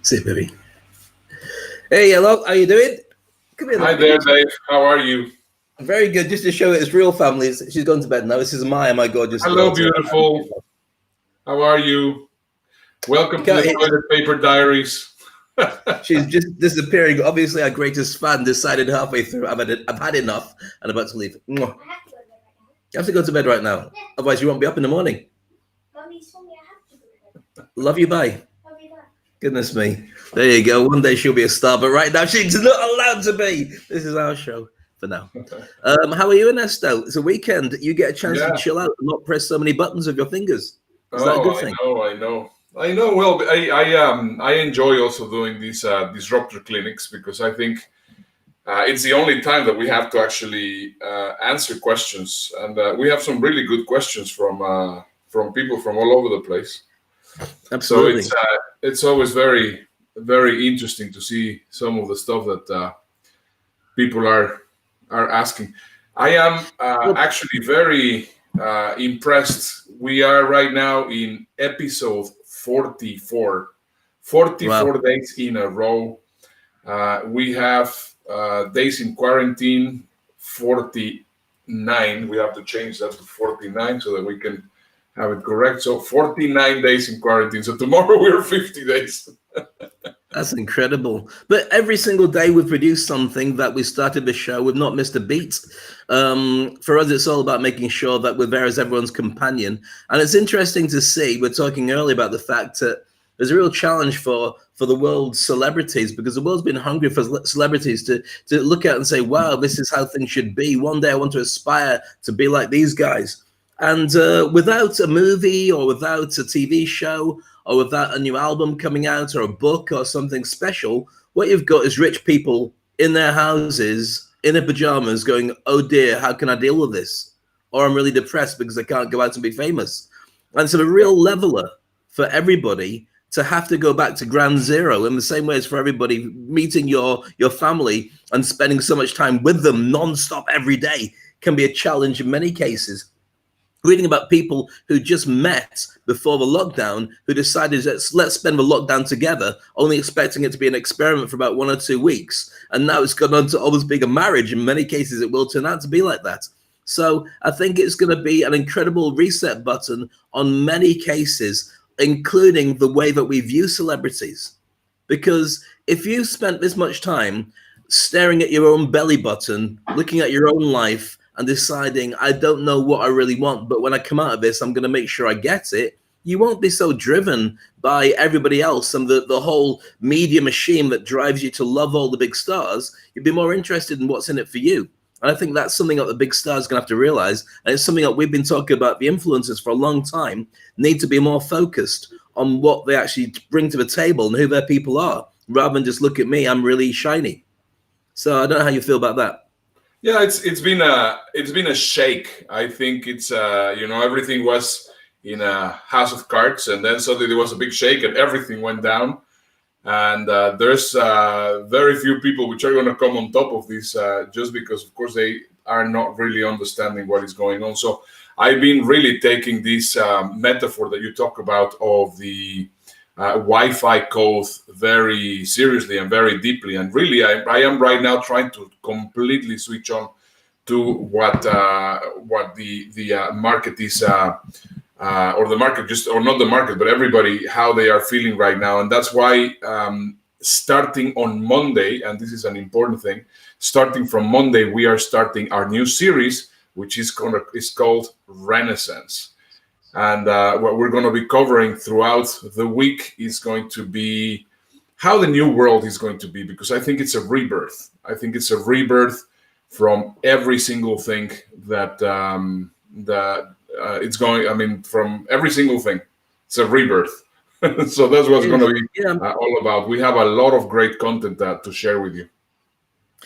See, baby. Hey, hello. How you doing? Come here. Hi there, Dave. How are you? Very good. Just to show it's real family. She's gone to bed now. This is Maya, my gorgeous Hello, daughter. beautiful. How are you? Welcome to the Toilet Paper Diaries. She's just disappearing. Obviously, our greatest fan decided halfway through, I've had enough, and about to leave. You have to go to bed right now. Yeah. Otherwise, you won't be up in the morning. Mommy told me I have to go to bed. Love you, bye. Love you, bye. Goodness me. There you go. One day she'll be a star, but right now she's not allowed to be. This is our show for now. How are you, Ernesto? It's a weekend. You get a chance to chill out and not press so many buttons with your fingers. Is that a good thing? I know. Well, I enjoy also doing these Disruptor Clinics because I think it's the only time that we have to actually answer questions. And we have some really good questions from people from all over the place. Absolutely. So it's always very, very interesting to see some of the stuff that people are asking. I am actually very impressed. We are right now in episode 44. 44 days in a row. We have days in quarantine 49. We have to change that to 49 so that we can have it correct. So 49 days in quarantine. So tomorrow we're 50 days. That's incredible. But every single day we've produced something that we started the show. We've not missed a beat. For us, it's all about making sure that we're there as everyone's companion. And it's interesting to see, we're talking earlier about the fact that there's a real challenge for the world's celebrities, because the world's been hungry for celebrities to look at and say, wow, this is how things should be. One day I want to aspire to be like these guys. And without a movie or without a TV show or without a new album coming out or a book or something special, what you've got is rich people in their houses, in their pajamas going, oh dear, how can I deal with this? Or I'm really depressed because I can't go out and be famous. And so a real leveler for everybody to have to go back to ground zero in the same way as for everybody meeting your family and spending so much time with them nonstop every day can be a challenge in many cases. Reading about people who just met before the lockdown, who decided let's spend the lockdown together, only expecting it to be an experiment for about 1 or 2 weeks. And now it's gone on to almost being a marriage. In many cases, it will turn out to be like that. So I think it's going to be an incredible reset button on many cases, including the way that we view celebrities. Because if you spent this much time staring at your own belly button, looking at your own life, and deciding, I don't know what I really want, but when I come out of this, I'm going to make sure I get it, you won't be so driven by everybody else and the whole media machine that drives you to love all the big stars. You'd be more interested in what's in it for you. And I think that's something that the big stars are going to have to realize. And it's something that we've been talking about, the influencers for a long time, need to be more focused on what they actually bring to the table and who their people are, rather than just look at me, I'm really shiny. So I don't know how you feel about that. Yeah, it's been a shake. I think it's everything was in a house of cards, and then suddenly there was a big shake, and everything went down. And there's very few people which are going to come on top of this, just because, of course, they are not really understanding what is going on. So I've been really taking this metaphor that you talk about of the Wi-Fi code very seriously and very deeply, and really I am right now trying to completely switch on to what the market is, or the market just, or not the market, but everybody, how they are feeling right now. And that's why starting on Monday, and this is an important thing, starting from Monday we are starting our new series, which is called Renaissance. And what we're going to be covering throughout the week is going to be how the new world is going to be, because I think it's a rebirth. I think it's a rebirth from every single thing that it's going. I mean, from every single thing, it's a rebirth. So that's what it's going to be all about. We have a lot of great content to share with you.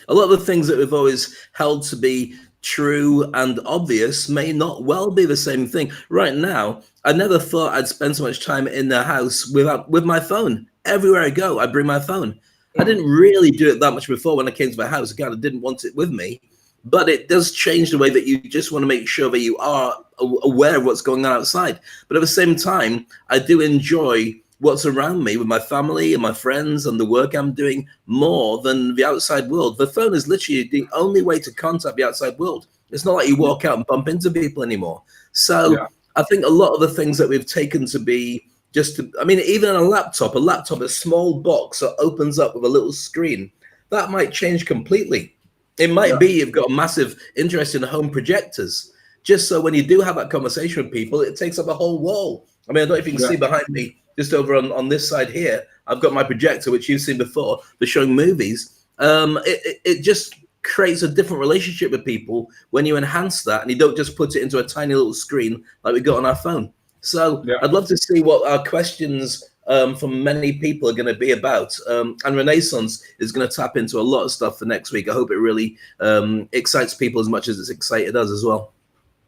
A lot of the things that we've always held to be true and obvious may not well be the same thing. Right now, I never thought I'd spend so much time in the house with my phone. Everywhere I go, I bring my phone. I didn't really do it that much before when I came to my house. Again, I didn't want it with me. But it does change the way that you just want to make sure that you are aware of what's going on outside. But at the same time, I do enjoy what's around me with my family and my friends and the work I'm doing more than the outside world. The phone is literally the only way to contact the outside world. It's not like you walk out and bump into people anymore. So I think a lot of the things that we've taken to be even a laptop, a small box that opens up with a little screen, that might change completely. It might be you've got a massive interest in home projectors, just so when you do have that conversation with people, it takes up a whole wall. I mean, I don't know if you can see behind me, just over on this side here, I've got my projector, which you've seen before, for showing movies. It just creates a different relationship with people when you enhance that and you don't just put it into a tiny little screen like we got on our phone. So I'd love to see what our questions from many people are going to be about. And Renaissance is going to tap into a lot of stuff for next week. I hope it really excites people as much as it's excited us as well.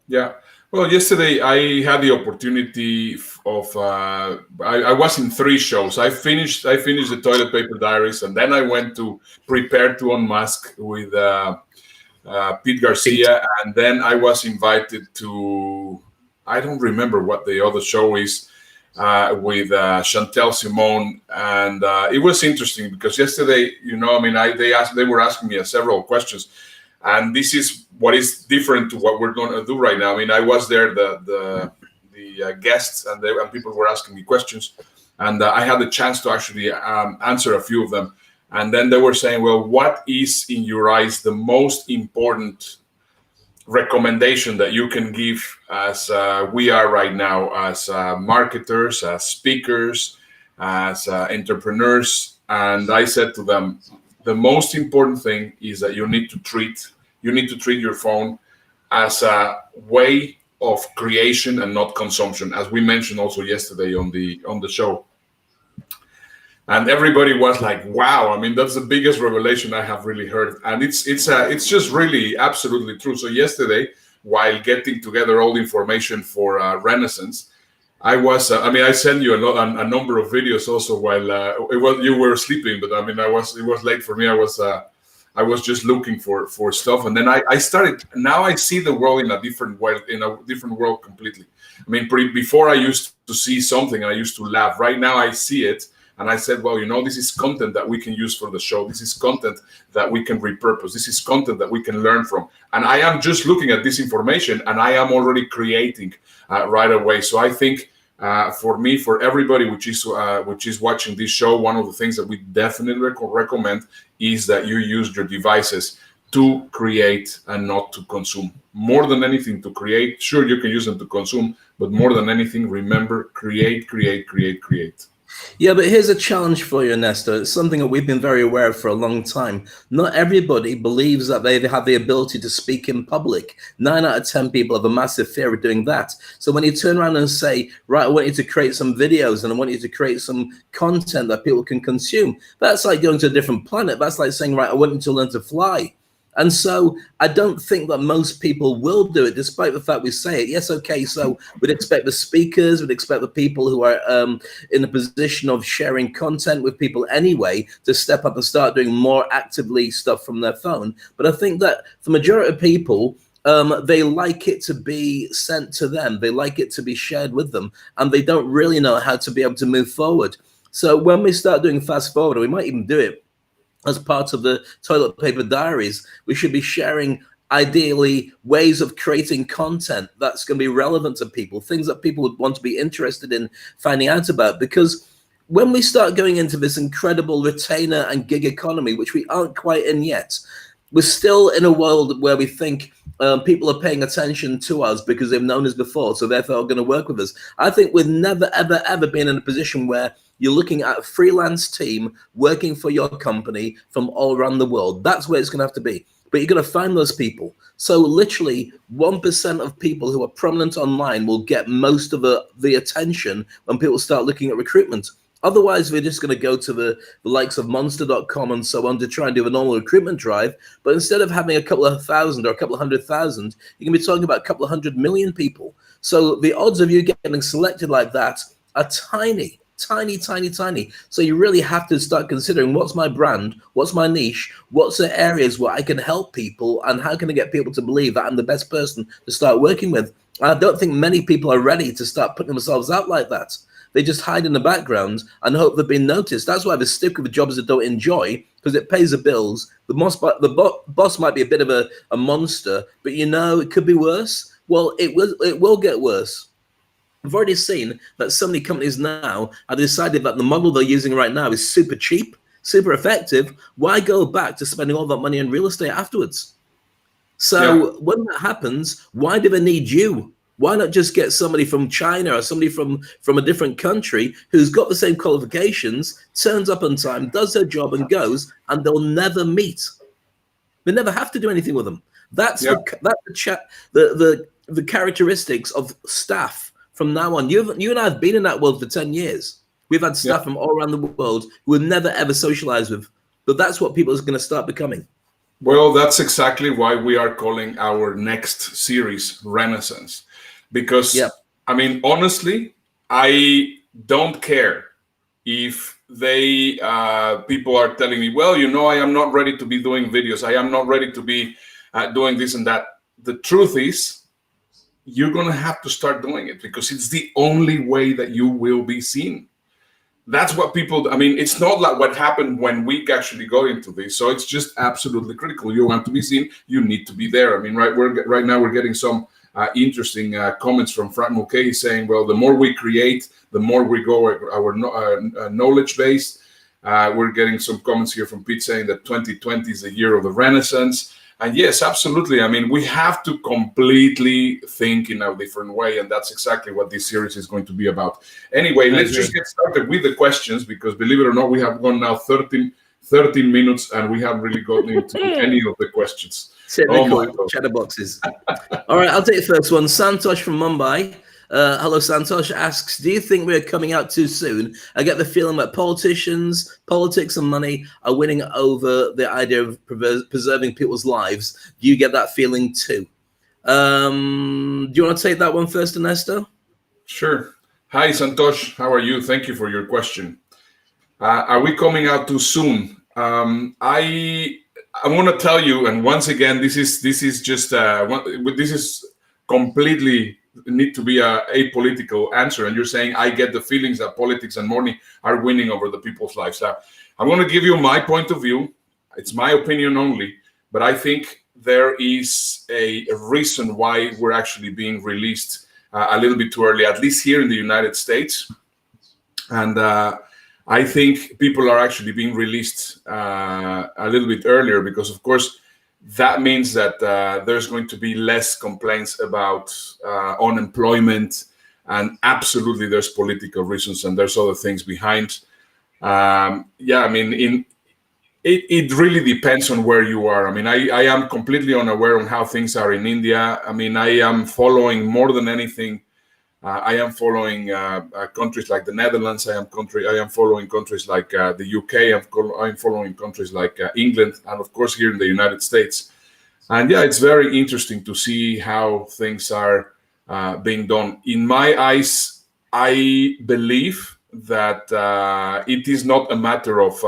Yeah. Well, yesterday I had the opportunity of I was in 3 shows. I finished the Toilet Paper Diaries, and then I went to Prepare to Unmask with Pete Garcia, and then I was invited to, I don't remember what the other show is, with Chantel Simone, and it was interesting because yesterday, they were asking me several questions. And this is what is different to what we're going to do right now. I mean, I was there, the guests, and people were asking me questions, and I had the chance to actually answer a few of them. And then they were saying, well, what is, in your eyes, the most important recommendation that you can give as we are right now, as marketers, as speakers, as entrepreneurs? And I said to them, the most important thing is that you need to treat your phone as a way of creation and not consumption, as we mentioned also yesterday on the show. And everybody was like, wow, I mean, that's the biggest revelation I have really heard. And it's just really absolutely true. So yesterday, while getting together all the information for Renaissance, I was, I sent you a number of videos also while you were sleeping, but I mean, it was late for me. I was just looking for stuff, and then I started. Now I see the world in a different world completely. I mean, before I used to see something and I used to laugh. Right now I see it, and I said, well, this is content that we can use for the show. This is content that we can repurpose. This is content that we can learn from. And I am just looking at this information, and I am already creating right away. So I think. For me, for everybody which is watching this show, one of the things that we definitely recommend is that you use your devices to create and not to consume. More than anything, to create. Sure, you can use them to consume, but more than anything, remember, create. Yeah, but here's a challenge for you, Ernesto. It's something that we've been very aware of for a long time. Not everybody believes that they have the ability to speak in public. 9 out of 10 people have a massive fear of doing that. So when you turn around and say, right, I want you to create some videos and I want you to create some content that people can consume, that's like going to a different planet. That's like saying, right, I want you to learn to fly. And so I don't think that most people will do it, despite the fact we say it. Yes, okay, so we'd expect the speakers, we'd expect the people who are in a position of sharing content with people anyway to step up and start doing more actively stuff from their phone. But I think that the majority of people, they like it to be sent to them. They like it to be shared with them, and they don't really know how to be able to move forward. So when we start doing fast forward, or we might even do it as part of the Toilet Paper Diaries, we should be sharing ideally ways of creating content that's going to be relevant to people, things that people would want to be interested in finding out about. Because when we start going into this incredible retainer and gig economy, which we aren't quite in yet, we're still in a world where we think people are paying attention to us because they've known us before, so therefore are going to work with us. I think we've never, ever, ever been in a position where you're looking at a freelance team working for your company from all around the world. That's where it's going to have to be. But you're going to find those people. So literally 1% of people who are prominent online will get most of the attention when people start looking at recruitment. Otherwise, we're just going to go to the likes of monster.com and so on to try and do a normal recruitment drive. But instead of having a couple of thousand or a couple of 100,000, you can be talking about a couple of 100 million people. So the odds of you getting selected like that are tiny. So you really have to start considering, what's my brand, what's my niche, what's the areas where I can help people, and how can I get people to believe that I'm the best person to start working with. I don't think many people are ready to start putting themselves out like that. They just hide in the background and hope they've been noticed. That's why they stick with the jobs they don't enjoy, because it pays the bills. Boss might be a bit of a monster, but it could be worse. Well, it will get worse. We've already seen that so many companies now have decided that the model they're using right now is super cheap, super effective. Why go back to spending all that money on real estate afterwards? So when that happens, why do they need you? Why not just get somebody from China or somebody from a different country who's got the same qualifications, turns up on time, does their job and goes, and they'll never meet. They never have to do anything with them. That's the characteristics of staff from now on. You and I have been in that world for 10 years. We've had staff from all around the world who we've never ever socialized with. But that's what people are going to start becoming. Well, that's exactly why we are calling our next series Renaissance. Because, I mean, honestly, I don't care if people are telling me, well, I am not ready to be doing videos. I am not ready to be doing this and that. The truth is, you're going to have to start doing it because it's the only way that you will be seen. That's what people, I mean, it's not like what happened when we actually got into this. So it's just absolutely critical. You want to be seen, you need to be there. I mean, right now we're getting some interesting comments from Frank Mulcahy saying, well, the more we create, the more we go our knowledge base. We're getting some comments here from Pete saying that 2020 is the year of the Renaissance. And yes, absolutely. I mean, we have to completely think in a different way. And that's exactly what this series is going to be about. Anyway, let's just get started with the questions, because believe it or not, we have gone now 13 minutes and we haven't really gotten into any of the questions. Cheddar boxes. All right, I'll take the first one. Santosh from Mumbai. Hello, Santosh asks, do you think we're coming out too soon? I get the feeling that politicians, politics and money are winning over the idea of preserving people's lives. Do you get that feeling too? Do you want to take that one first, Ernesto? Sure. Hi, Santosh. How are you? Thank you for your question. Are we coming out too soon? I want to tell you, and once again, this is just this is completely need to be a apolitical answer. And you're saying I get the feelings that politics and money are winning over the people's lives. I'm going to give you my point of view. It's my opinion only, but I think there is a reason why we're actually being released a little bit too early, at least here in the United States. And I think people are actually being released a little bit earlier because, of course, that means that there's going to be less complaints about unemployment, and absolutely there's political reasons and there's other things behind. I mean, it really depends on where you are. I mean, I am completely unaware on how things are in India. I mean, I am following more than anything. I am following countries like the Netherlands. I am following countries like the UK. I'm following countries like England, and of course here in the United States. And yeah, it's very interesting to see how things are being done. In my eyes, I believe that it is not a matter of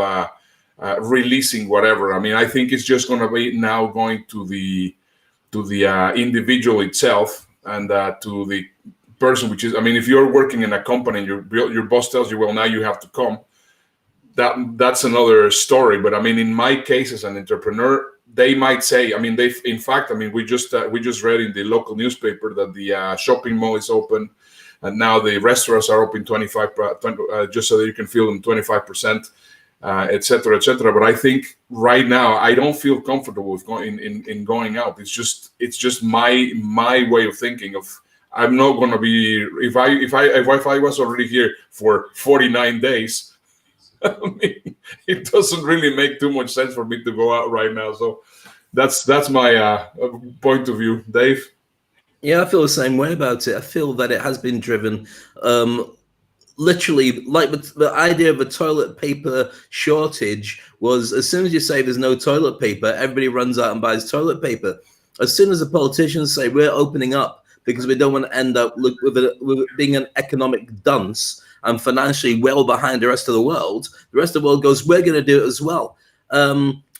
releasing whatever. I mean, I think it's just going to be now going to the individual itself and to the person, which is, I mean, if you're working in a company and your boss tells you, well, now you have to come, that's another story. But I mean, in my case as an entrepreneur, they might say, I mean, in fact, I mean, we just read in the local newspaper that the shopping mall is open, and now the restaurants are open 25, just so that you can fill them 25%, et cetera, et cetera. But I think right now I don't feel comfortable with going out. It's just my way of thinking of. I'm not going to be, if I was already here for 49 days, I mean, it doesn't really make too much sense for me to go out right now. So that's my point of view. Dave? Yeah, I feel the same way about it. I feel that it has been driven literally, like the idea of a toilet paper shortage was, as soon as you say there's no toilet paper, everybody runs out and buys toilet paper. As soon as the politicians say we're opening up, because we don't want to end up with being an economic dunce and financially well behind the rest of the world goes, we're going to do it as well.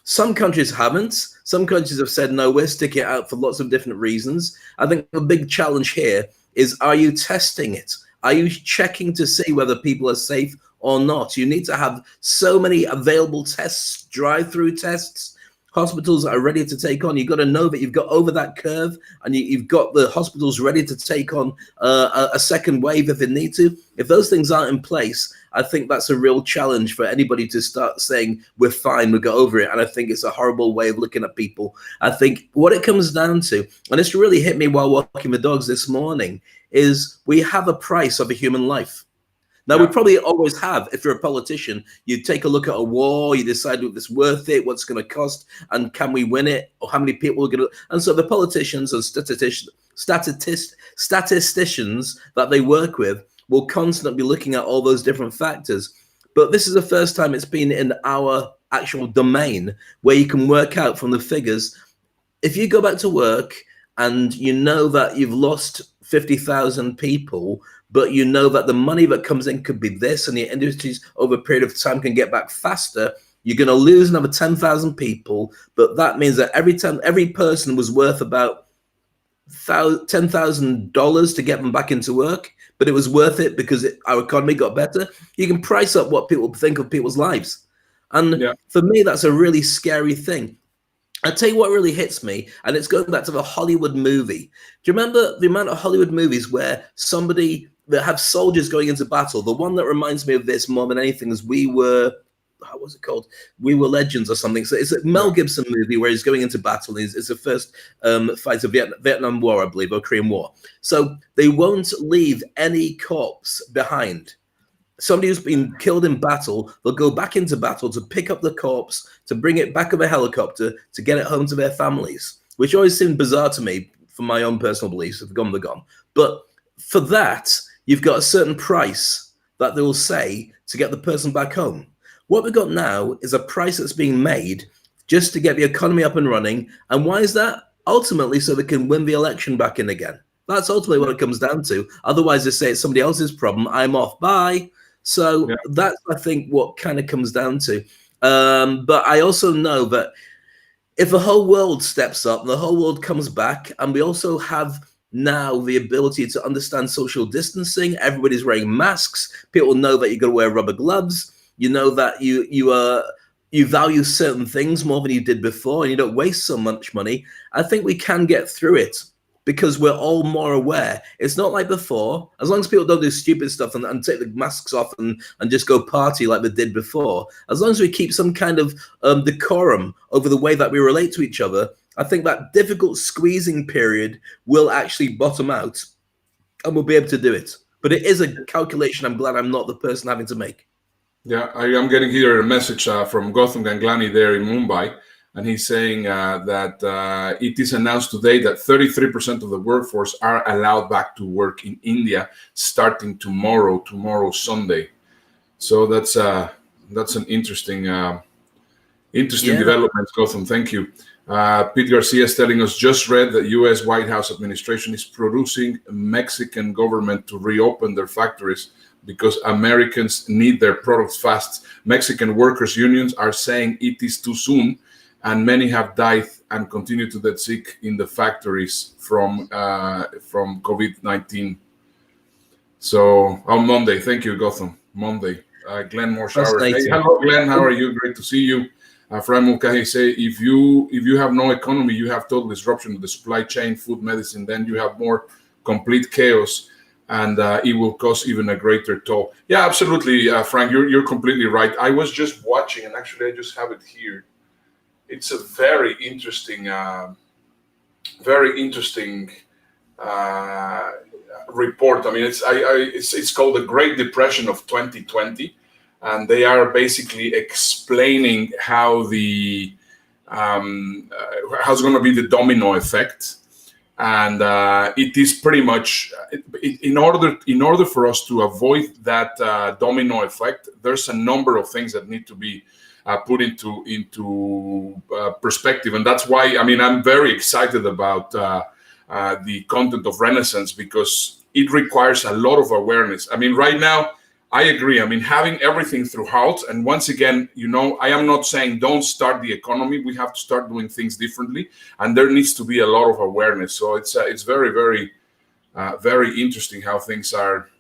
Some countries haven't. Some countries have said, no, we're sticking it out for lots of different reasons. I think the big challenge here is, are you testing it? Are you checking to see whether people are safe or not? You need to have so many available tests, drive-through tests. Hospitals are ready to take on. You've got to know that you've got over that curve, and you've got the hospitals ready to take on a second wave if they need to. If those things aren't in place, I think that's a real challenge for anybody to start saying, we're fine, we'll go over it. And I think it's a horrible way of looking at people. I think what it comes down to, and it's really hit me while walking the dogs this morning, is we have a price of a human life. Now, we probably always have. If you're a politician, you take a look at a war, you decide if it's worth it, what's going to cost, and can we win it, or how many people are going to. And so the politicians and statisticians that they work with will constantly be looking at all those different factors. But this is the first time it's been in our actual domain where you can work out from the figures. If you go back to work and you know that you've lost 50,000 people, but you know that the money that comes in could be this, and the industries over a period of time can get back faster, you're going to lose another 10,000 people. But that means that every person was worth about $10,000 to get them back into work, but it was worth it because our economy got better. You can price up what people think of people's lives. And for me, that's a really scary thing. I'll tell you what really hits me, and it's going back to the Hollywood movie. Do you remember the amount of Hollywood movies where somebody that have soldiers going into battle? The one that reminds me of this more than anything is We Were Legends or something. So it's a Mel Gibson movie where he's going into battle. It's the first fight of Vietnam War, I believe, or Korean War. So they won't leave any corpse behind. Somebody who's been killed in battle, they'll go back into battle to pick up the corpse, to bring it back of a helicopter, to get it home to their families, which always seemed bizarre to me from my own personal beliefs. If they're gone. But for that, you've got a certain price that they will say to get the person back home. What we've got now is a price that's being made just to get the economy up and running. And why is that? Ultimately, so they can win the election back in again. That's ultimately what it comes down to. Otherwise, they say it's somebody else's problem. I'm off. Bye. So that's, I think, what kind of comes down to. But I also know that if the whole world steps up, the whole world comes back, and we also have now the ability to understand social distancing. Everybody's wearing masks. People know that you've got to wear rubber gloves. You know that you value certain things more than you did before, and you don't waste so much money. I think we can get through it, because we're all more aware. It's not like before. As long as people don't do stupid stuff and take the masks off and just go party like they did before, as long as we keep some kind of decorum over the way that we relate to each other, I think that difficult squeezing period will actually bottom out, and we'll be able to do it. But it is a calculation I'm glad I'm not the person having to make. Yeah, I am getting here a message from Gautam Ganglani there in Mumbai. And he's saying that it is announced today that 33% of the workforce are allowed back to work in India starting tomorrow Sunday. So that's an interesting development, Gautam. Thank you. Pete Garcia is telling us, just read that U.S. White House administration is producing Mexican government to reopen their factories because Americans need their products fast. Mexican workers' unions are saying it is too soon, and many have died and continue to get sick in the factories from COVID-19. So on Monday, thank you, Gautam. Monday, Glenn Morshower. Hey, hello, Glenn. How are you? Great to see you. Fran Mulcahy say, if you have no economy, you have total disruption of the supply chain, food, medicine. Then you have more complete chaos, and it will cause even a greater toll. Yeah, absolutely, Frank. You're completely right. I was just watching, and actually, I just have it here. It's a very interesting report. I mean, it's called the Great Depression of 2020, and they are basically explaining how how's going to be the domino effect, and it is pretty much in order for us to avoid that domino effect. There's a number of things that need to be put into perspective, and that's why I'm very excited about the content of Renaissance, because it requires a lot of awareness. Right now, I agree. Having everything through halt, and once again, I am not saying don't start the economy. We have to start doing things differently, and there needs to be a lot of awareness. So it's very, very, very interesting how things are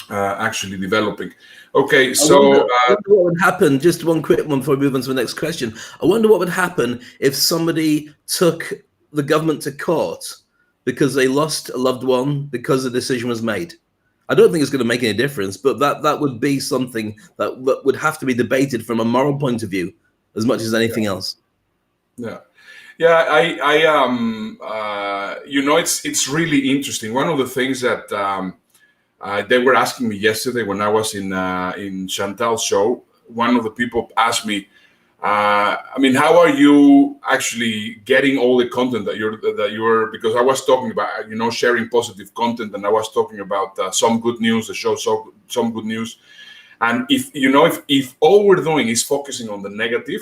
actually developing. Okay, I so wonder what would happen. Just one quick one before we move on to the next question. I wonder what would happen if somebody took the government to court because they lost a loved one because the decision was made. I don't think it's going to make any difference, but that would be something that would have to be debated from a moral point of view as much as anything else. yeah. Yeah, it's really interesting. One of the things that they were asking me yesterday when I was in Chantal's show, one of the people asked me, how are you actually getting all the content that you're because I was talking about, sharing positive content, and I was talking about some good news, the show, some good news. And if all we're doing is focusing on the negative,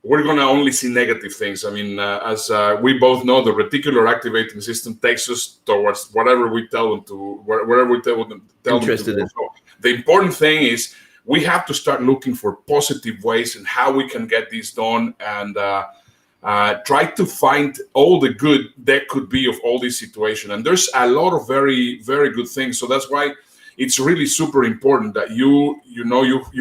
we're going to only see negative things. As we both know, the reticular activating system takes us towards whatever we tell them to, wherever we tell them to go. So the important thing is we have to start looking for positive ways and how we can get this done, and try to find all the good that could be of all this situation. And there's a lot of very, very good things. So that's why it's really super important that you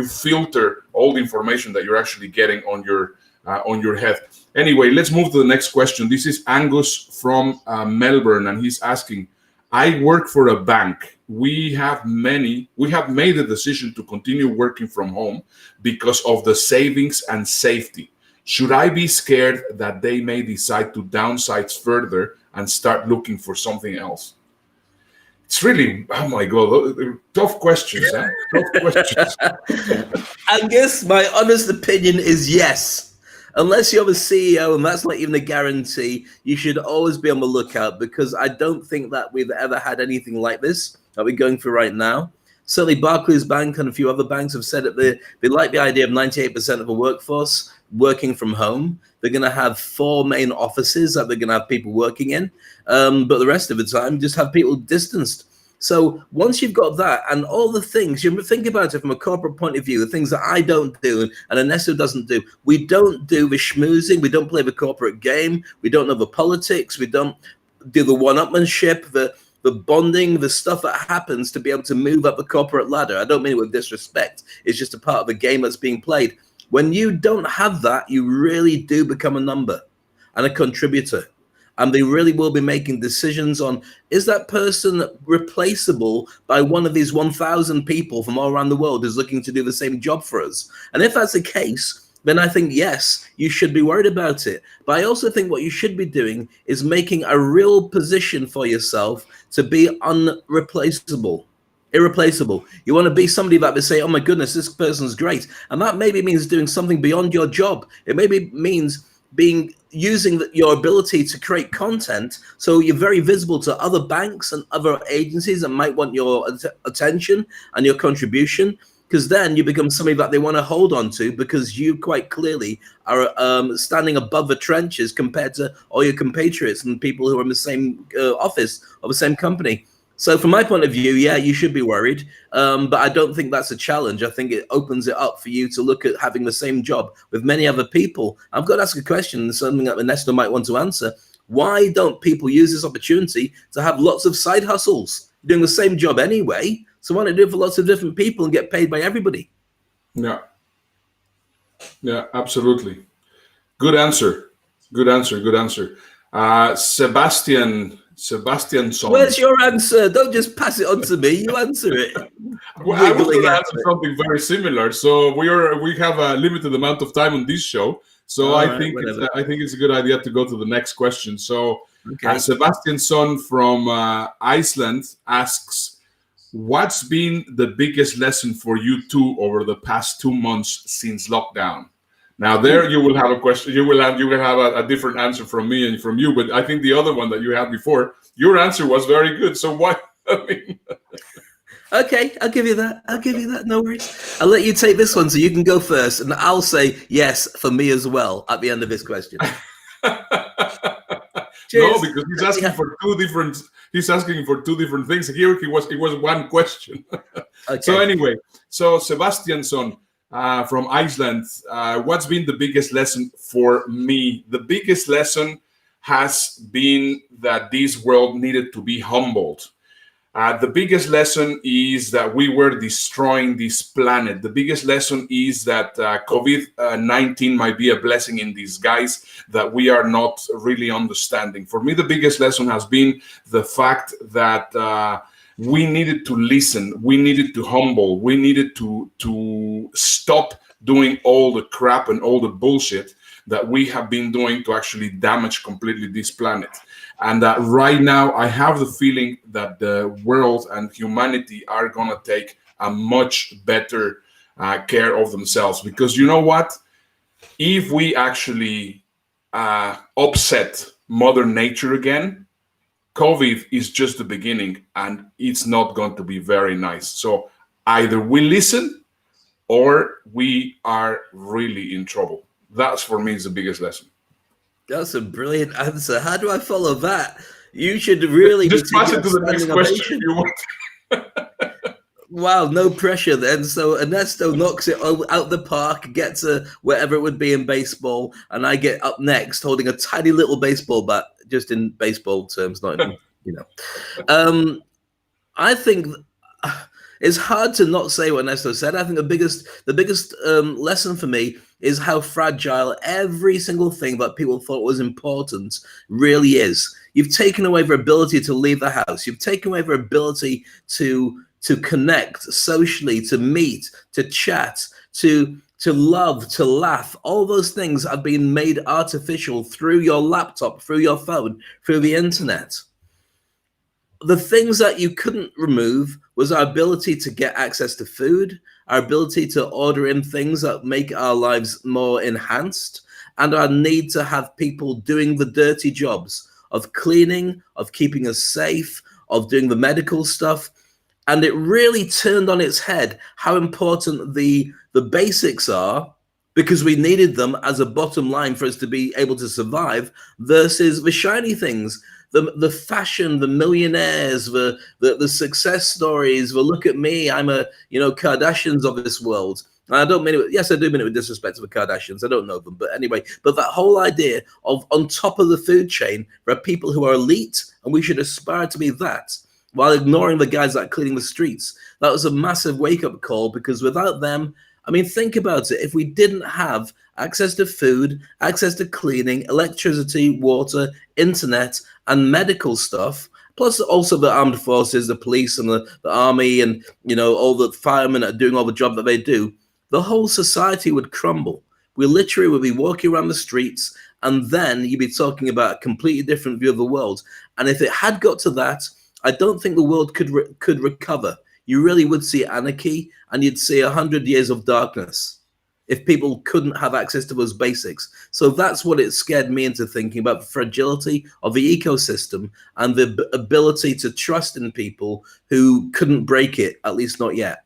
filter all the information that you're actually getting on your head. Anyway, let's move to the next question. This is Angus from Melbourne, and he's asking, I work for a bank. We have made the decision to continue working from home because of the savings and safety. Should I be scared that they may decide to downsize further and start looking for something else? It's really, oh my God, tough questions, huh? Tough questions. Angus, my honest opinion is yes. Unless you're the CEO, and that's not even a guarantee, you should always be on the lookout, because I don't think that we've ever had anything like this that we're going through right now. Certainly Barclays Bank and a few other banks have said that they like the idea of 98% of the workforce working from home. They're going to have 4 main offices that they're going to have people working in, but the rest of the time just have people distanced. So once you've got that and all the things, you think about it from a corporate point of view, the things that I don't do and Ernesto doesn't do. We don't do the schmoozing. We don't play the corporate game. We don't know the politics. We don't do the one-upmanship, the bonding, the stuff that happens to be able to move up the corporate ladder. I don't mean it with disrespect. It's just a part of the game that's being played. When you don't have that, you really do become a number and a contributor. And they really will be making decisions on, is that person replaceable by one of these 1,000 people from all around the world who's looking to do the same job for us? And if that's the case, then I think, yes, you should be worried about it. But I also think what you should be doing is making a real position for yourself to be irreplaceable. You want to be somebody that they say, oh my goodness, this person's great. And that maybe means doing something beyond your job. It maybe means using your ability to create content so you're very visible to other banks and other agencies that might want your attention and your contribution, because then you become somebody that they want to hold on to, because you quite clearly are standing above the trenches compared to all your compatriots and people who are in the same office or the same company. So from my point of view, yeah, you should be worried, but I don't think that's a challenge. I think it opens it up for you to look at having the same job with many other people. I've got to ask a question, something that Ernesto might want to answer. Why don't people use this opportunity to have lots of side hustles? You're doing the same job anyway, so why not do it for lots of different people and get paid by everybody? Yeah, absolutely. Good answer. Sebastian Son. Where's your answer? Don't just pass it on to me. You answer it. Well, I was going to answer something very similar. So we have a limited amount of time on this show. So I think it's a good idea to go to the next question. So Sebastian Son from Iceland asks, what's been the biggest lesson for you two over the past 2 months since lockdown? Now there you will have a question. You will have a different answer from me and from you. But I think the other one that you had before, your answer was very good. So what? Okay, I'll give you that. No worries. I'll let you take this one so you can go first, and I'll say yes for me as well at the end of this question. No, because he's asking for two different. He's asking for two different things. Here it was one question. Okay. So anyway, Sebastian Son. From Iceland, what's been the biggest lesson for me? The biggest lesson has been that this world needed to be humbled. The biggest lesson is that we were destroying this planet. The biggest lesson is that COVID-19 might be a blessing in disguise that we are not really understanding. For me, the biggest lesson has been the fact that we needed to listen, we needed to humble, we needed to stop doing all the crap and all the bullshit that we have been doing to actually damage completely this planet. And that right now, I have the feeling that the world and humanity are going to take a much better care of themselves. Because you know what? If we actually upset Mother Nature again, COVID is just the beginning, and it's not going to be very nice. So either we listen or we are really in trouble. That's, for me, is the biggest lesson. That's a brilliant answer. How do I follow that? You should really just pass it to the next question if you want. Wow, no pressure then. So Ernesto knocks it out the park, gets a wherever it would be in baseball, and I get up next holding a tiny little baseball bat, just in baseball terms, not in, I think it's hard to not say what Ernesto said. I think the biggest lesson for me is how fragile every single thing that people thought was important really is. You've taken away their ability to leave the house. You've taken away their ability to connect socially, to meet, to chat, to love, to laugh. All those things have been made artificial through your laptop, through your phone, through the internet. The things that you couldn't remove was our ability to get access to food, our ability to order in things that make our lives more enhanced, and our need to have people doing the dirty jobs of cleaning, of keeping us safe, of doing the medical stuff. And it really turned on its head how important the basics are, because we needed them as a bottom line for us to be able to survive, versus the shiny things. The fashion, the millionaires, the success stories, the look at me, I'm a, Kardashians of this world. And I don't mean it, yes, I do mean it with disrespect to the Kardashians. I don't know them, but anyway, but that whole idea of on top of the food chain, there are people who are elite, and we should aspire to be that, while ignoring the guys that are cleaning the streets. That was a massive wake-up call, because without them, I mean, think about it. If we didn't have access to food, access to cleaning, electricity, water, internet, and medical stuff, plus also the armed forces, the police and the army, and all the firemen that are doing all the job that they do, the whole society would crumble. We literally would be walking around the streets, and then you'd be talking about a completely different view of the world. And if it had got to that, I don't think the world could recover. You really would see anarchy, and you'd see 100 years of darkness if people couldn't have access to those basics. So that's what it scared me into thinking about, the fragility of the ecosystem and the ability to trust in people who couldn't break it, at least not yet.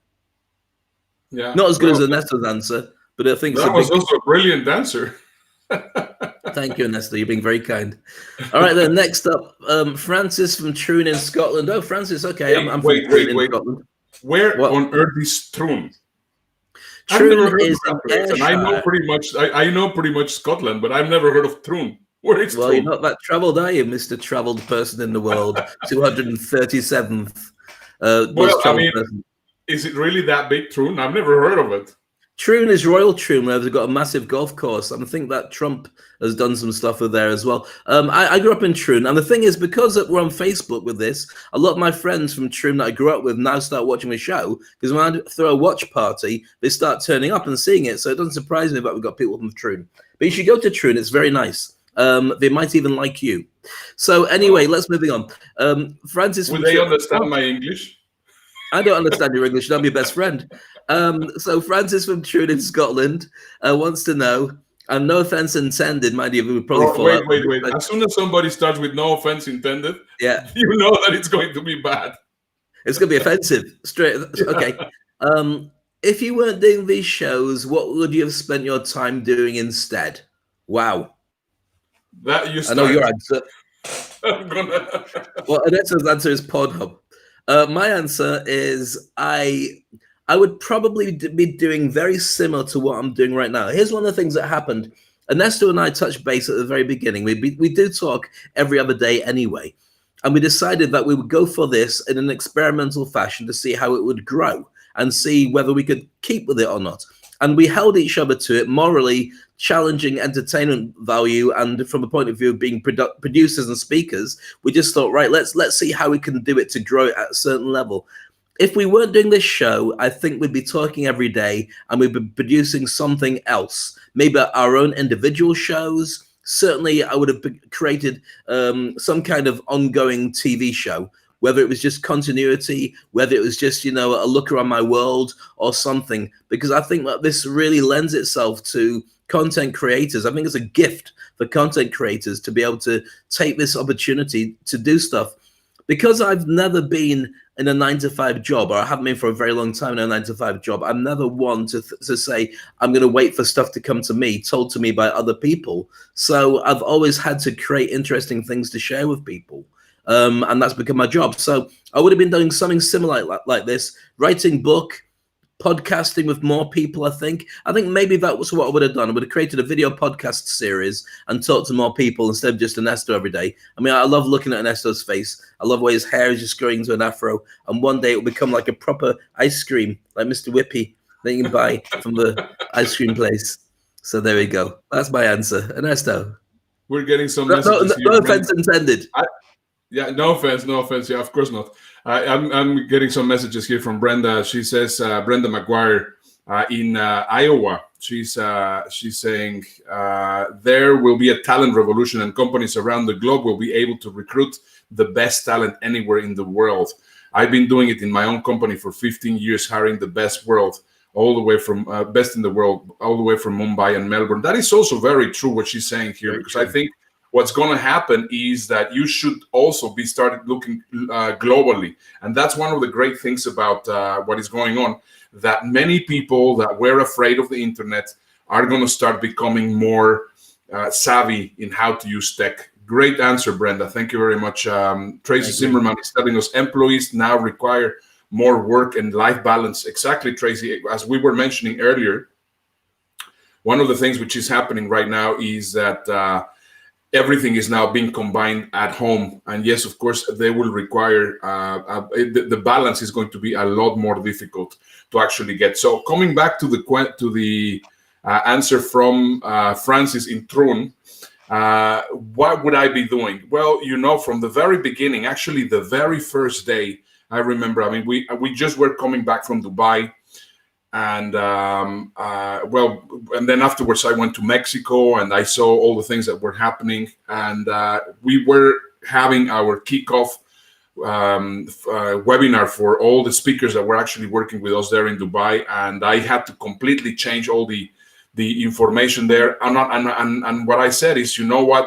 Yeah, not as good as Ernesto's answer, but I think that was also a brilliant answer. Thank you, Ernesto. You're being very kind. All right, then next up, Francis from Troon in Scotland. Oh, Francis, okay. Hey, I'm wait. in Scotland. Where on earth is Troon? Troon is an and I know pretty much. I know pretty much Scotland, but I've never heard of Troon. Where is Well, Troon? you're not that travelled, are you, Mr. Travelled person in the world? 237th. Well, I mean, is it really that big, Troon? I've never heard of it. Troon is Royal Troon, where they've got a massive golf course. And I think that Trump has done some stuff with there as well. I grew up in Troon. And the thing is, because we're on Facebook with this, a lot of my friends from Troon that I grew up with now start watching the show. Because when I throw a watch party, they start turning up and seeing it. So it doesn't surprise me that we've got people from Troon. But you should go to Troon. It's very nice. They might even like you. So anyway, let's moving on. Francis, will they understand my English? I don't understand your English. I'm your best friend. So Francis from Troon in Scotland wants to know, and no offense intended, mind you, we would probably wait. As soon as somebody starts with no offense intended, yeah, you know that it's going to be bad. It's going to be offensive. Straight. Okay. If you weren't doing these shows, what would you have spent your time doing instead? Wow. That you. I know your answer. I'm gonna. Well, Aneta's answer is Pornhub. My answer is I would probably be doing very similar to what I'm doing right now. Here's one of the things that happened. Ernesto and I touched base at the very beginning. We do talk every other day anyway. And we decided that we would go for this in an experimental fashion to see how it would grow and see whether we could keep with it or not. And we held each other to it, morally challenging entertainment value, and from the point of view of being producers and speakers, we just thought, right, let's see how we can do it to grow it at a certain level. If we weren't doing this show, I think we'd be talking every day and we'd be producing something else, maybe our own individual shows. Certainly, I would have created some kind of ongoing TV show, whether it was just continuity, whether it was just, a look around my world or something, because I think that this really lends itself to content creators. I think it's a gift for content creators to be able to take this opportunity to do stuff. Because I've never been in a 9-to-5 job, or I haven't been for a very long time in a 9-to-5 job, I'm never one to say, I'm going to wait for stuff to come to me, told to me by other people. So I've always had to create interesting things to share with people. And that's become my job. So I would have been doing something similar like this, writing book, podcasting with more people. I think maybe that was what I would have done. I would have created a video podcast series and talked to more people instead of just Ernesto every day. I mean, I love looking at Ernesto's face. I love where his hair is just growing into an afro. And one day it will become like a proper ice cream, like Mr. Whippy that you can buy from the ice cream place. So there we go. That's my answer. Ernesto. We're getting some messages here. No offense intended. Yeah, no offense. Yeah, of course not. I'm getting some messages here from Brenda. She says, Brenda McGuire in Iowa. She's saying there will be a talent revolution and companies around the globe will be able to recruit the best talent anywhere in the world. I've been doing it in my own company for 15 years, hiring the best all the way from best in the world, all the way from Mumbai and Melbourne. That is also very true what she's saying here, because I think what's going to happen is that you should also be started looking globally. And that's one of the great things about what is going on, that many people that were afraid of the internet are going to start becoming more savvy in how to use tech. Great answer, Brenda. Thank you very much. Tracy Zimmerman is telling us employees now require more work and life balance. Exactly, Tracy. As we were mentioning earlier, one of the things which is happening right now is that everything is now being combined at home, and yes, of course, they will require the balance is going to be a lot more difficult to actually get. So, coming back to the answer from Francis in Troon, what would I be doing? Well, from the very beginning, actually, the very first day, I remember. I mean, we just were coming back from Dubai. And and then afterwards I went to Mexico and I saw all the things that were happening, and we were having our kickoff webinar for all the speakers that were actually working with us there in Dubai, and I had to completely change all the information there. And what I said is,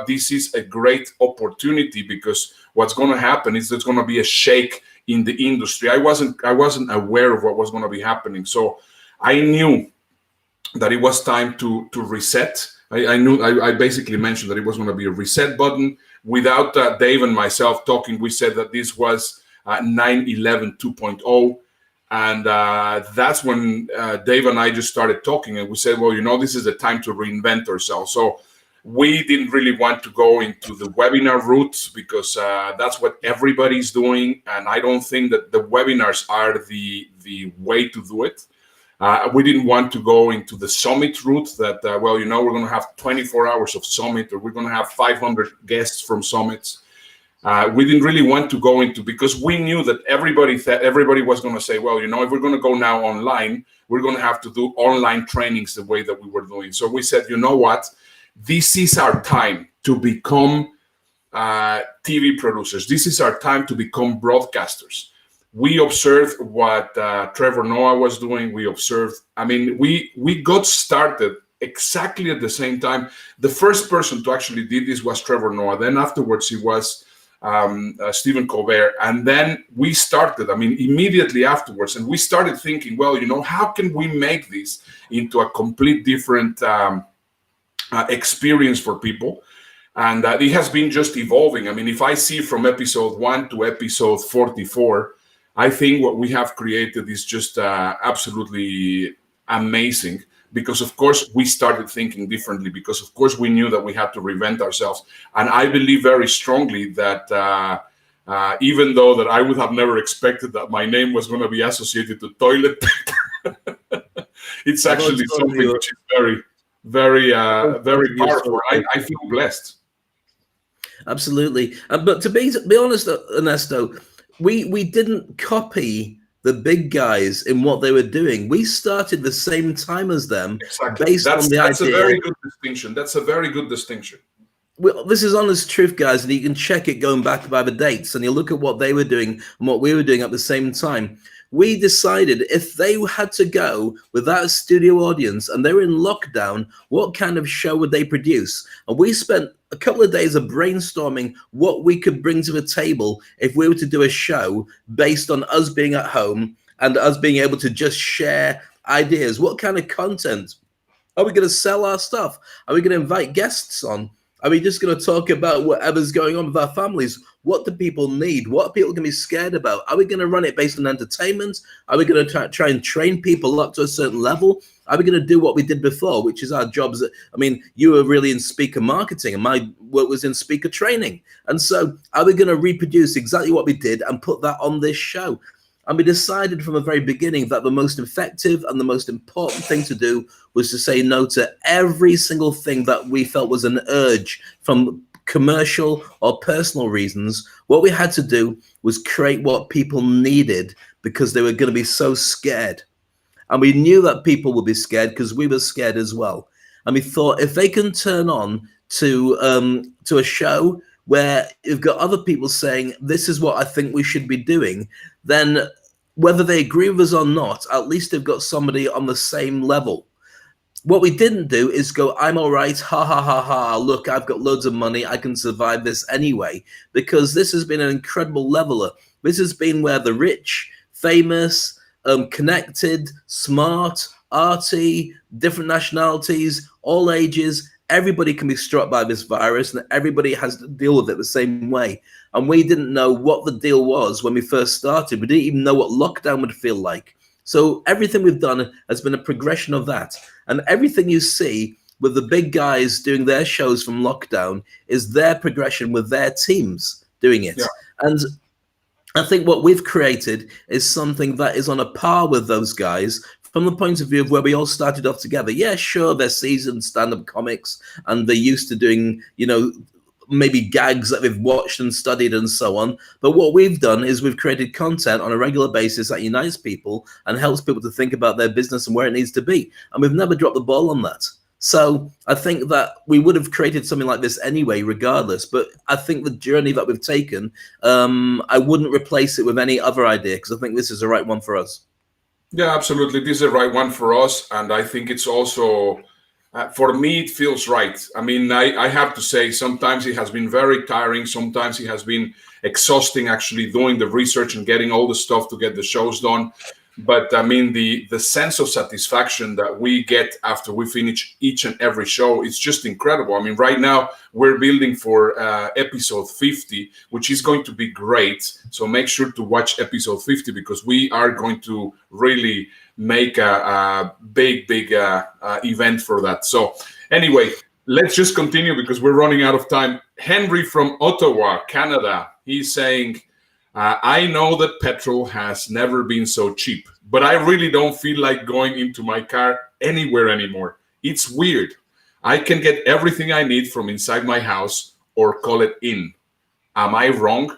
this is a great opportunity, because what's going to happen is there's going to be a shake in the industry. I wasn't aware of what was going to be happening, so I knew that it was time to reset. I basically mentioned that it was going to be a reset button. Without Dave and myself talking, we said that this was 9/11 2.0. And that's when Dave and I just started talking, and we said, well, this is the time to reinvent ourselves. So we didn't really want to go into the webinar route, because that's what everybody's doing. And I don't think that the webinars are the way to do it. We didn't want to go into the summit route that, we're going to have 24 hours of summit, or we're going to have 500 guests from summits. We didn't really want to go into, because we knew that everybody was going to say, well, if we're going to go now online, we're going to have to do online trainings the way that we were doing. So we said, what? This is our time to become TV producers. This is our time to become broadcasters. We observed what Trevor Noah was doing. We observed, we got started exactly at the same time. The first person to actually did this was Trevor Noah. Then afterwards, he was Stephen Colbert. And then we started, immediately afterwards. And we started thinking, well, how can we make this into a complete different experience for people? And it has been just evolving. If I see from episode 1 to episode 44, I think what we have created is just absolutely amazing, because of course we started thinking differently, because of course we knew that we had to reinvent ourselves. And I believe very strongly that even though that I would have never expected that my name was going to be associated to toilet paper. It's actually something which is very, very, very powerful. I feel blessed. Absolutely. But to be honest, Ernesto, we didn't copy the big guys in what they were doing. We started the same time as them. Exactly. Based on the that's idea. A very good distinction. That's a very good distinction. Well, this is honest truth, guys, and you can check it going back by the dates, and you look at what they were doing and what we were doing at the same time. We decided if they had to go without a studio audience and they were in lockdown, what kind of show would they produce? And we spent a couple of days of brainstorming what we could bring to the table if we were to do a show based on us being at home and us being able to just share ideas. What kind of content? Are we going to sell our stuff? Are we going to invite guests on? Are we just going to talk about whatever's going on with our families? What do people need? What are people going to be scared about? Are we going to run it based on entertainment? Are we going to try and train people up to a certain level? Are we going to do what we did before, which is our jobs? I mean, you were really in speaker marketing and my work was in speaker training. And so are we going to reproduce exactly what we did and put that on this show? And we decided from the very beginning that the most effective and the most important thing to do was to say no to every single thing that we felt was an urge from commercial or personal reasons. What we had to do was create what people needed because they were going to be so scared. And we knew that people would be scared because we were scared as well. And we thought if they can turn on to a show where you've got other people saying, this is what I think we should be doing, then whether they agree with us or not, at least they've got somebody on the same level. What we didn't do is go, I'm all right, ha, ha, ha, ha, look, I've got loads of money, I can survive this anyway, because this has been an incredible leveler. This has been where the rich, famous, connected, smart, arty, different nationalities, all ages, everybody can be struck by this virus and everybody has to deal with it the same way. And we didn't know what the deal was when we first started. We didn't even know what lockdown would feel like. So everything we've done has been a progression of that. And everything you see with the big guys doing their shows from lockdown is their progression with their teams doing it. Yeah. And I think what we've created is something that is on a par with those guys from the point of view of where we all started off together. Yeah, sure, they're seasoned stand-up comics and they're used to doing, you know, maybe gags that they've watched and studied and so on. But what we've done is we've created content on a regular basis that unites people and helps people to think about their business and where it needs to be. And we've never dropped the ball on that. So I think that we would have created something like this anyway, regardless. But I think the journey that we've taken, I wouldn't replace it with any other idea because I think this is the right one for us. Yeah, absolutely. This is the right one for us. And I think it's also, for me, it feels right. I mean, I have to say, sometimes it has been very tiring. Sometimes it has been exhausting actually doing the research and getting all the stuff to get the shows done. But I mean, the sense of satisfaction that we get after we finish each and every show is just incredible. I mean, right now we're building for episode 50, which is going to be great. So make sure to watch episode 50 because we are going to really make a big event for that. So anyway, let's just continue because we're running out of time. Henry from Ottawa, Canada, he's saying, I know that petrol has never been so cheap, but I really don't feel like going into my car anywhere anymore. It's weird. I can get everything I need from inside my house or call it in. Am I wrong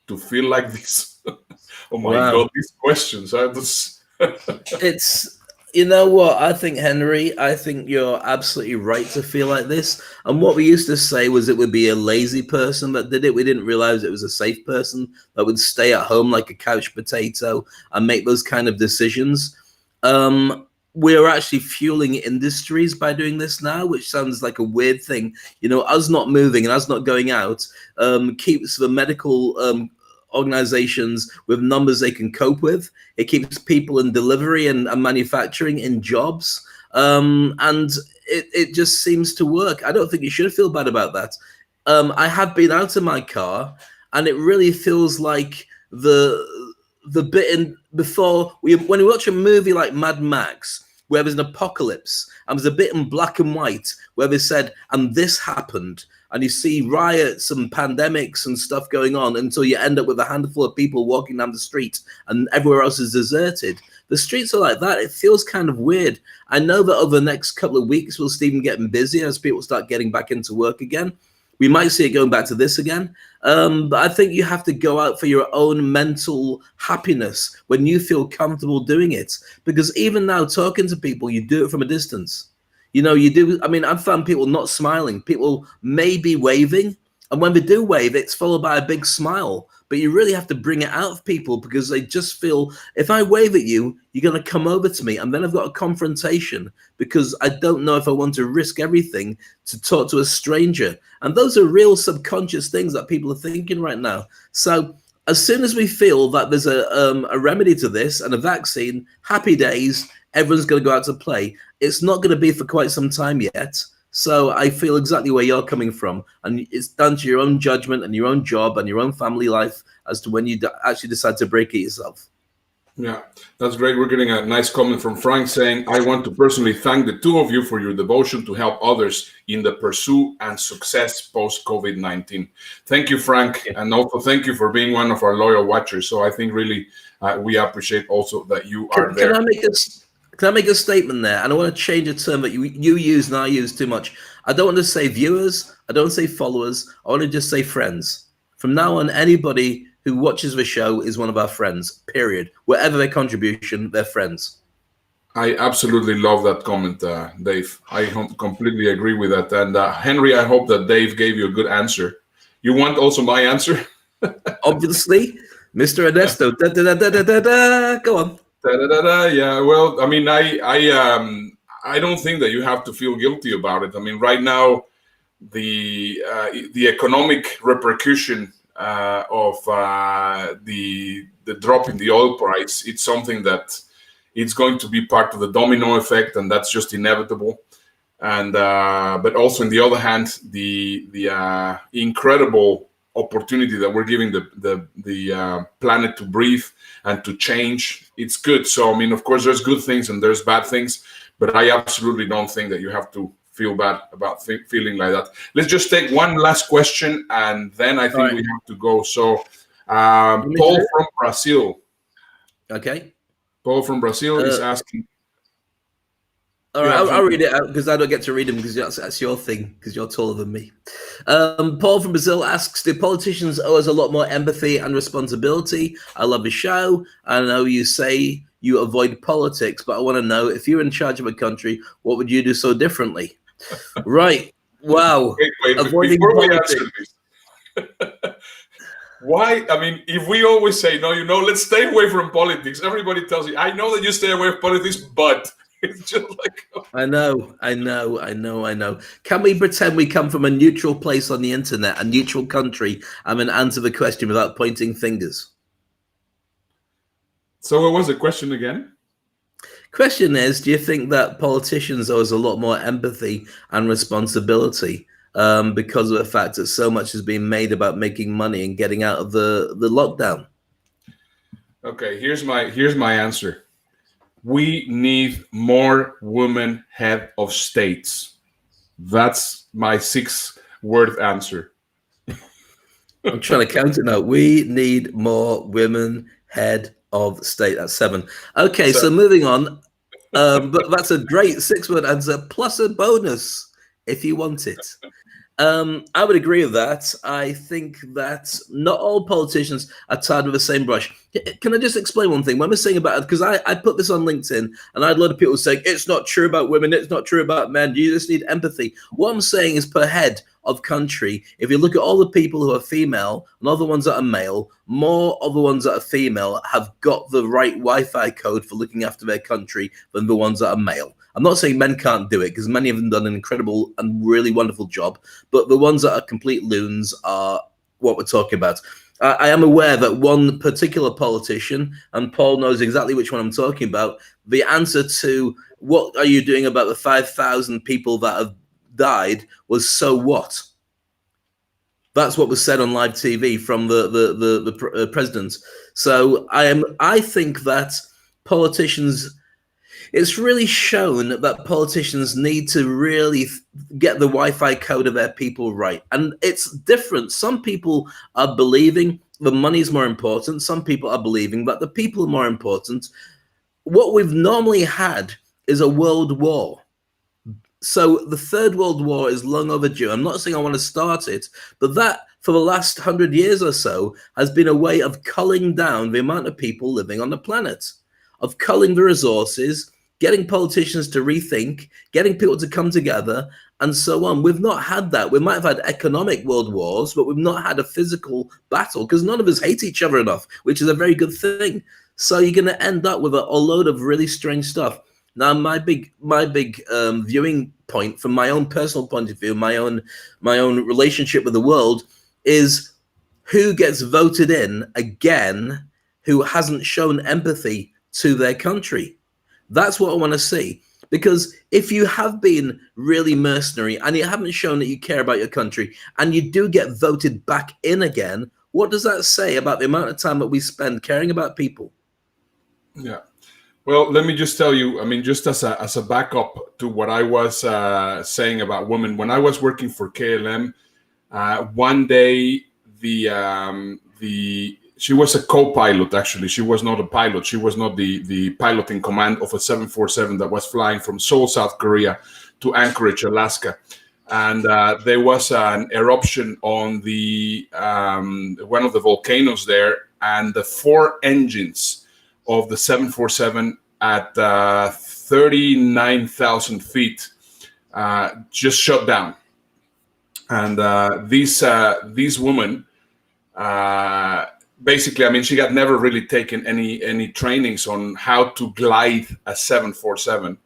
to feel like this? Oh my God, these questions. It's, you know what, I think, Henry, I think you're absolutely right to feel like this. And what we used to say was it would be a lazy person that did it. We didn't realize it was a safe person that would stay at home like a couch potato and make those kind of decisions. We're actually fueling industries by doing this now, which sounds like a weird thing. You know, us not moving and us not going out keeps the medical organizations with numbers they can cope with. It keeps people in delivery and manufacturing in jobs. And it just seems to work. I don't think you should feel bad about that. I have been out of my car and it really feels like the bit in before when we watch a movie like Mad Max, where there's an apocalypse, and there's a bit in black and white where they said, and this happened, and you see riots and pandemics and stuff going on until you end up with a handful of people walking down the street and everywhere else is deserted. The streets are like that. It feels kind of weird. I know that over the next couple of weeks, we'll see them getting busy as people start getting back into work again. We might see it going back to this again. But I think you have to go out for your own mental happiness when you feel comfortable doing it. Because even now, talking to people, you do it from a distance. You know, you do. I mean, I've found people not smiling. People may be waving. And when they do wave, it's followed by a big smile. But you really have to bring it out of people because they just feel, if I wave at you, you're going to come over to me. And then I've got a confrontation because I don't know if I want to risk everything to talk to a stranger. And those are real subconscious things that people are thinking right now. So as soon as we feel that there's a remedy to this and a vaccine, happy days, everyone's going to go out to play. It's not going to be for quite some time yet. So I feel exactly where you're coming from. And it's down to your own judgment and your own job and your own family life as to when you actually decide to break it yourself. Yeah, that's great. We're getting a nice comment from Frank saying, I want to personally thank the two of you for your devotion to help others in the pursuit and success post-COVID-19. Thank you, Frank. And also thank you for being one of our loyal watchers. So I think really we appreciate also that you are there. Can I make a statement there? And I want to change a term that you use and I use too much. I don't want to say viewers. I don't say followers. I want to just say friends. From now on, anybody who watches the show is one of our friends, period. Whatever their contribution, they're friends. I absolutely love that comment, Dave. I completely agree with that. And Henry, I hope that Dave gave you a good answer. You want also my answer? Obviously, Mr. Ernesto. Go on. Yeah, well, I mean, I don't think that you have to feel guilty about it. I mean, right now, the economic repercussion of the drop in the oil price, it's something that it's going to be part of the domino effect, and that's just inevitable. And but also, on the other hand, the incredible opportunity that we're giving the planet to breathe and to change, it's good. So I mean, of course, there's good things and there's bad things, but I absolutely don't think that you have to feel bad about feeling like that. Let's just take one last question, and then I think we have to go. So Paul from Brazil. Okay. Paul from Brazil is asking. All right, I'll read it out because I don't get to read them because that's your thing because you're taller than me. Paul from Brazil asks, do politicians owe us a lot more empathy and responsibility? I love the show. I know you say you avoid politics, but I want to know, if you're in charge of a country, what would you do so differently? Right. Wow. Wait. Avoiding before politics. we answer this. Why? I mean, if we always say, no, let's stay away from politics, everybody tells you, I know that you stay away from politics, but... It's just like, oh. I know. Can we pretend we come from a neutral place on the internet, a neutral country, and then answer the question without pointing fingers? So what was the question again? Question is, do you think that politicians owe us a lot more empathy and responsibility because of the fact that so much has been made about making money and getting out of the lockdown? Okay, here's my answer. We need more women head of states. That's my 6-word answer. I'm trying to count it now. We need more women head of state. That's 7. Okay, so moving on. But that's a great 6-word answer plus a bonus if you want it. I would agree with that. I think that not all politicians are tied with the same brush. Can I just explain one thing? When we're saying about it, because I put this on LinkedIn and I had a lot of people saying, it's not true about women, it's not true about men, you just need empathy. What I'm saying is per head of country, if you look at all the people who are female and all the ones that are male, more of the ones that are female have got the right Wi-Fi code for looking after their country than the ones that are male. I'm not saying men can't do it because many of them done an incredible and really wonderful job, but the ones that are complete loons are what we're talking about. I am aware that one particular politician, and Paul knows exactly which one I'm talking about, the answer to what are you doing about the 5,000 people that have died was so what? That's what was said on live TV from the president. So I think that politicians, it's really shown that politicians need to really get the Wi-Fi code of their people right. And it's different. Some people are believing the money is more important. Some people are believing that the people are more important. What we've normally had is a world war. So the Third World War is long overdue. I'm not saying I want to start it, but that for the last 100 years or so has been a way of culling down the amount of people living on the planet, of culling the resources, getting politicians to rethink, getting people to come together, and so on. We've not had that. We might have had economic world wars, but we've not had a physical battle because none of us hate each other enough, which is a very good thing. So you're going to end up with a load of really strange stuff. Now, my big viewing point from my own personal point of view, my own relationship with the world, is who gets voted in again who hasn't shown empathy to their country. That's what I want to see. Because if you have been really mercenary and you haven't shown that you care about your country and you do get voted back in again, what does that say about the amount of time that we spend caring about people? Yeah. Well, let me just tell you, I mean, just as a backup to what I was saying about women, when I was working for KLM, one day she was a co-pilot, actually. She was not a pilot. She was not the pilot in command of a 747 that was flying from Seoul, South Korea to Anchorage, Alaska. And there was an eruption on the one of the volcanoes there, and the 4 engines of the 747 at 39,000 feet just shut down. And these women, basically, I mean, she had never really taken any trainings on how to glide a 747,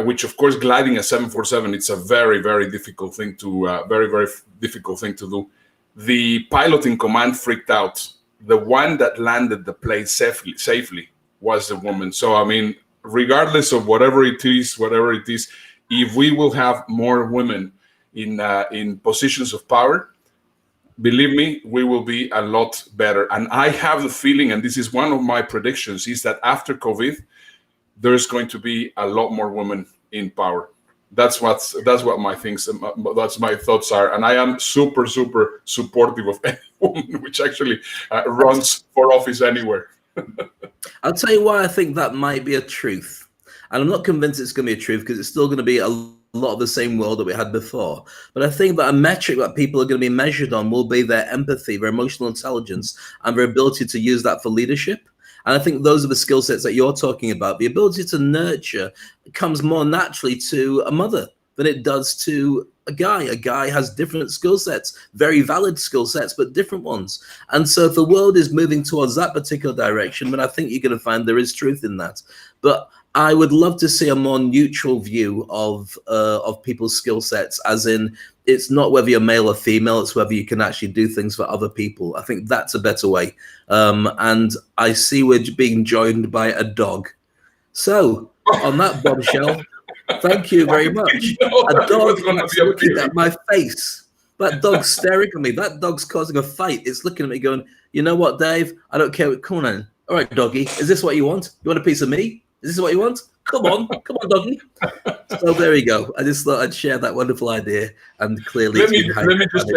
which, of course, gliding a 747, it's a very, very difficult thing to very difficult thing to do. The pilot in command freaked out. The one that landed the plane safely was the woman. So, I mean, regardless of whatever it is, if we will have more women in positions of power, believe me, we will be a lot better. And I have the feeling, and this is one of my predictions, is that after COVID, there's going to be a lot more women in power. That's what my thoughts are, and I am super supportive of any woman which actually runs for office anywhere. I'll tell you why I think that might be a truth, and I'm not convinced it's going to be a truth because it's still going to be a lot of the same world that we had before. But I think that a metric that people are going to be measured on will be their empathy, their emotional intelligence, and their ability to use that for leadership. And I think those are the skill sets that you're talking about. The ability to nurture comes more naturally to a mother than it does to a guy. A guy has different skill sets, very valid skill sets, but different ones. And so if the world is moving towards that particular direction, then I think you're going to find there is truth in that. But I would love to see a more neutral view of people's skill sets, as in it's not whether you're male or female, it's whether you can actually do things for other people. I think that's a better way. And I see we're being joined by a dog. So on that bombshell, thank you very much. A dog is looking at my face. That dog's staring at me. That dog's causing a fight. It's looking at me going, you know what, Dave? I don't care. Come on. All right, doggy. Is this what you want? You want a piece of me? Is this what you want? Come on, doggy. So there we go. I just thought I'd share that wonderful idea, and clearly, let me just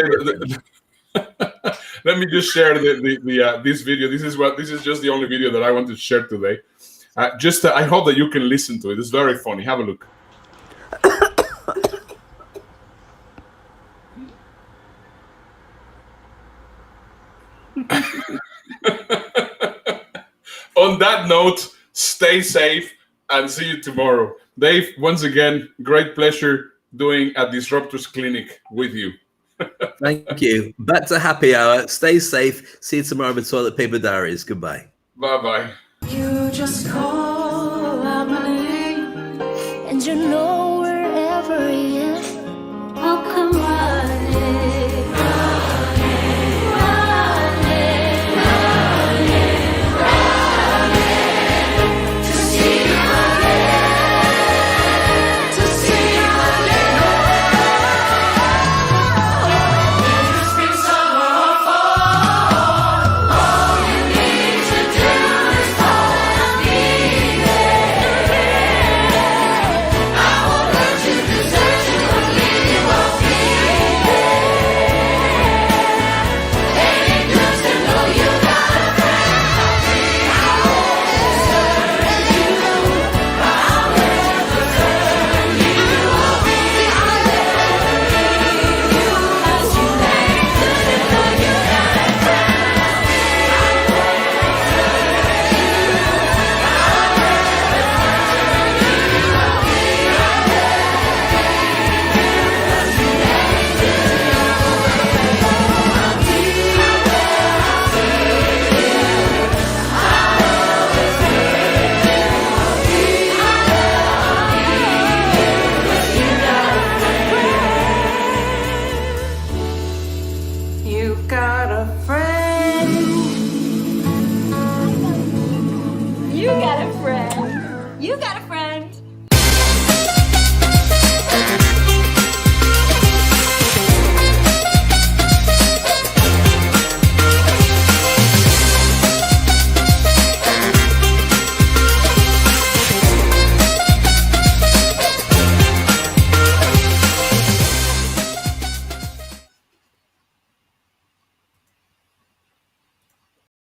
share this video. This is just the only video that I want to share today. I hope that you can listen to it. It's very funny. Have a look. On that note, stay safe and see you tomorrow. Dave, once again, great pleasure doing a Disruptors Clinic with you. Thank you. Back to happy hour. Stay safe. See you tomorrow with Toilet Paper Diaries. Goodbye. Bye-bye. You just call out my name, and you know wherever he is, I'll come running. Reinvent.